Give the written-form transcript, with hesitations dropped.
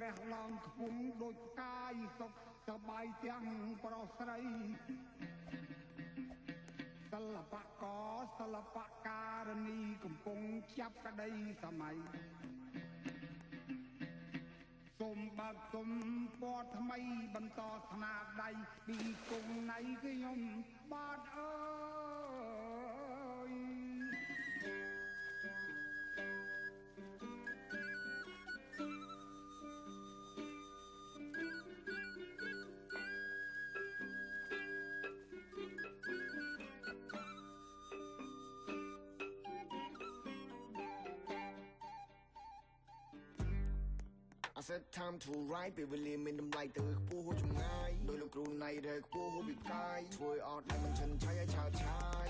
ព្រះឡើងខ្ពង់ដូចកាយសុខសប្បាយទាំងប្រុសស្រីសិល្បករសិល្បការនីកំពុងចាប់ក្តីសម័យសូមបើកទុំពណ៌ថ្មីបន្តស្នាដៃពីគង់ណៃខ្ញុំបាទអើយI said time to ride ពេលវេលាមានតម្លៃទៅខ្ពស់ហួសចម្ងាយដោយលោកគ្រូណៃរើខ្ពស់ហួសពីផ្កាយធ្វើអត់តែមិនឈិនឆៃឲ្យឆើតឆាយ